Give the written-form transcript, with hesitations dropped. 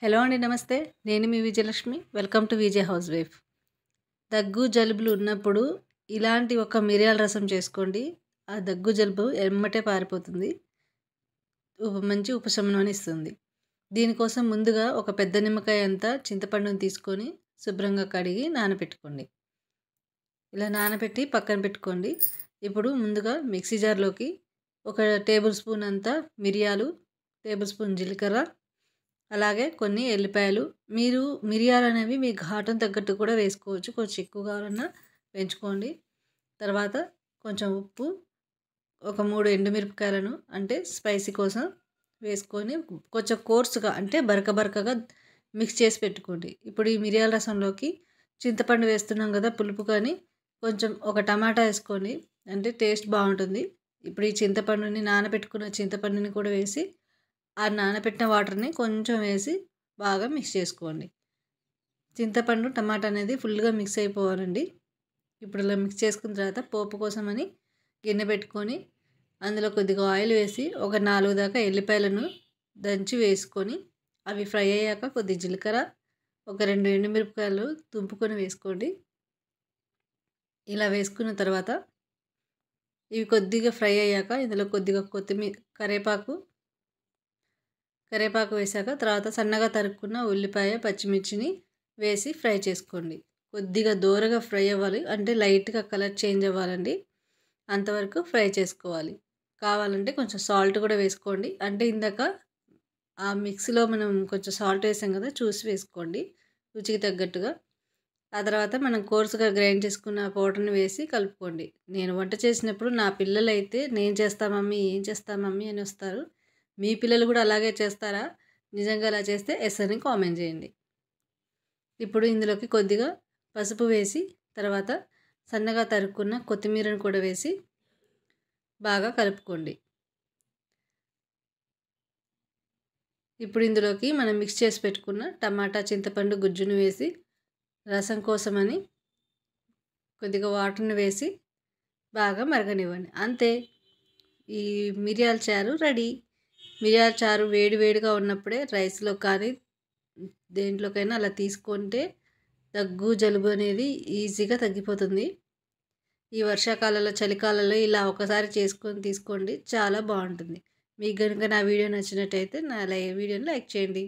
Hello అండి, నమస్తే. నేను మీ Vijayalakshmi. Welcome to Vijay house wife. దగ్గు జలుబులు ఉన్నప్పుడు ఇలాంటి ఒక మిరియాల రసం చేసుకోండి. ఆ దగ్గు జలుబు ఎమ్మటే పారిపోతుంది. మంచి ఉపశమనం ఇస్తుంది. దీనికోసం ముందుగా ఒక పెద్ద నిమ్మకాయ అంతా చింతపండుని తీసుకొని శుభ్రంగా కడిగి నానబెట్టుకోండి. ఇలా నానబెట్టి పక్కన పెట్టుకోండి. ఇప్పుడు ముందుగా మిక్సీ జార్లోకి ఒక టేబుల్ స్పూన్ అంతా మిరియాలు, టేబుల్ స్పూన్ జీలకర్ర, అలాగే కొన్ని ఎల్లిపాయలు. మీరు మిరియాలు అనేవి మీ ఘాటును తగ్గట్టు కూడా వేసుకోవచ్చు. కొంచెం ఎక్కువ కావాలన్నా పెంచుకోండి. తర్వాత కొంచెం ఉప్పు, ఒక 3 ఎండుమిరపకాయలను అంటే స్పైసీ కోసం వేసుకొని కొంచెం కోర్సుగా అంటే బరకగా మిక్స్ చేసి పెట్టుకోండి. ఇప్పుడు ఈ మిరియాల రసంలోకి చింతపండు వేస్తున్నాం కదా, పులుపు కానీ కొంచెం ఒక టమాటా వేసుకోండి, అంటే టేస్ట్ బాగుంటుంది. ఇప్పుడు ఈ చింతపండుని నానబెట్టుకున్న చింతపండుని కూడా వేసి ఆ నానబెట్టిన వాటర్ని కొంచెం వేసి బాగా మిక్స్ చేసుకోండి. చింతపండు టమాటా అనేది ఫుల్గా మిక్స్ అయిపోవాలండి. ఇప్పుడు ఇలా మిక్స్ చేసుకున్న తర్వాత పోపు కోసమని గిన్నె పెట్టుకొని అందులో కొద్దిగా ఆయిల్ వేసి ఒక 4 దాకా ఎల్లిపాయలను దంచి వేసుకొని అవి ఫ్రై అయ్యాక కొద్ది జీలకర్ర, ఒక 2 ఎండుమిరపకాయలు తుంపుకొని వేసుకోండి. ఇలా వేసుకున్న తర్వాత ఇవి కొద్దిగా ఫ్రై అయ్యాక ఇందులో కొద్దిగా కొత్తిమీర, కరివేపాకు వేసాక తర్వాత సన్నగా తరుక్కున్న ఉల్లిపాయ, పచ్చిమిర్చిని వేసి ఫ్రై చేసుకోండి. కొద్దిగా దూరగా ఫ్రై అవ్వాలి, అంటే లైట్గా కలర్ చేంజ్ అవ్వాలండి. అంతవరకు ఫ్రై చేసుకోవాలి. కావాలంటే కొంచెం సాల్ట్ కూడా వేసుకోండి. అంటే ఇందాక ఆ మిక్సీలో మనం కొంచెం సాల్ట్ వేసాం కదా, చూసి వేసుకోండి రుచికి తగ్గట్టుగా. ఆ తర్వాత మనం కోర్సుగా గ్రైండ్ చేసుకున్న పౌడర్ని వేసి కలుపుకోండి. నేను వంట చేసినప్పుడు నా పిల్లలైతే నేను చేస్తా మమ్మీ, ఏం చేస్తా మమ్మీ అని వస్తారు. మీ పిల్లలు కూడా అలాగే చేస్తారా? నిజంగా అలా చేస్తే ఎస్ అని కామెంట్ చేయండి. ఇప్పుడు ఇందులోకి కొద్దిగా పసుపు వేసి తర్వాత సన్నగా తరుక్కున్న కొత్తిమీరను కూడా వేసి బాగా కలుపుకోండి. ఇప్పుడు ఇందులోకి మనం మిక్స్ చేసి పెట్టుకున్న టమాటా, చింతపండు గుజ్జును వేసి రసం కోసమని కొద్దిగా వాటర్ని వేసి బాగా మరగనివ్వండి. అంతే, ఈ మిరియాల చారు రెడీ. మిరియాల చారు వేడిగా ఉన్నప్పుడే రైస్లో కానీ దేంట్లోకైనా అలా తీసుకుంటే దగ్గు జలుబు అనేది ఈజీగా తగ్గిపోతుంది. ఈ వర్షాకాలంలో, చలికాలంలో ఇలా ఒకసారి చేసుకొని తీసుకోండి, చాలా బాగుంటుంది. మీకు కనుక నా వీడియో నచ్చినట్టయితే నా వీడియోని లైక్ చేయండి.